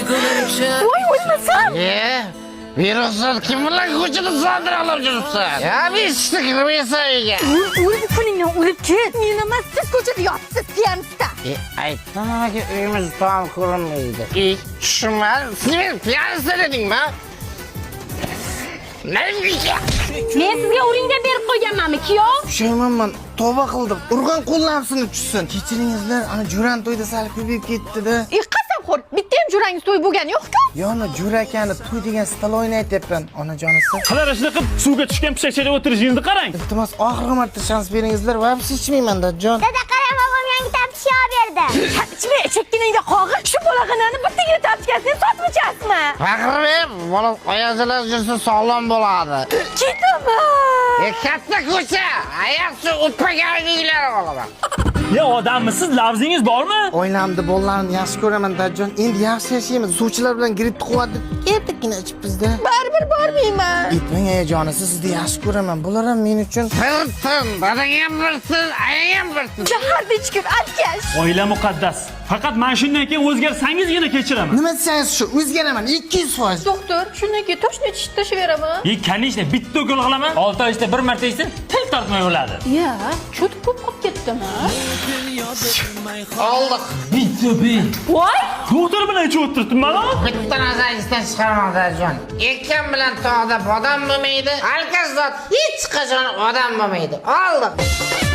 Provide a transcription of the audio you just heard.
Voy o'lmasam. Viruslar kim bilan ko'chada sodir olib yuribsan? Ya beshta kirmaysan uyga. O'lib kuningdan o'lib ket. Men emas, siz ko'chada yotibsiz, piyanista. Aytdim aka uyimiz tom ko'rinmaydi. Tushunmay, sen piyanista dedingmi? Nega? Men sizga uringdan berib qo'yganmanmi, kuyov? Pushaymonman, tavba qildim. Urgan qo'llarimni tushsin. Kechiringizlar, ana Juran to'yda sal ko'payib ketdi-da. Qasamxo'r, bitta ham jo'rangiz to'y bo'lgani yo'q-ku? Yana Jurakani to'y degan stol o'ynayapman, onajonisi. Qadar shunaqa tushuvga tushgan pishakchada o'tirishingizni qarang. Iltimos, oxirgi marta shans beringizlar, va biz ichmayman-da, jon. Dada qarang, bobom yangi tapishga berdi. Ichma, chekkiningda qog'ir. Shu bolag'anani bittaga tapishkasini sotib ichasizmi? Faqirib, bola qo'yazilar yursa sog'lom bo'ladi. Ketaman. Katta ko'cha, ayaqsi o'tmagan uylar olaman. Ya odamsiz, lavzingiz bormi? Oilamda bolalarni yaxshi ko'raman, dajon. Endi yaxshi yashaymiz. Suvchilar bilan grippni quvvatni ertakkina ichibmiz-da. Baribir bormayman. Aytmang ayajonisi, sizni yaxshi ko'raman. Bular ham men uchun Sirtin, dadang ham birsiz, ayang ham birsiz. Shaharda ichkir alkash. Oila muqaddas. Faqat men shundan keyin o'zgarsangizgina kechiraman. nima desangiz shu, o'zgaraman 200%. Doktor, shundan keyin toshni tashlayveraman. Kanishni bitta o'g'il qilaman. 6 oyda bir marta yesa, til tortmay o'ladi. Ya, cho'tib ko'p qolib ketdimi? Oldik. Voy! Doktor bilan ichib o'tiribman-a? Bitta narsa esdan chiqarmoqda jon. Ekan bilan tog'da bodam bo'lmaydi, alkazot hech qachon odam bo'lmaydi. Oldik.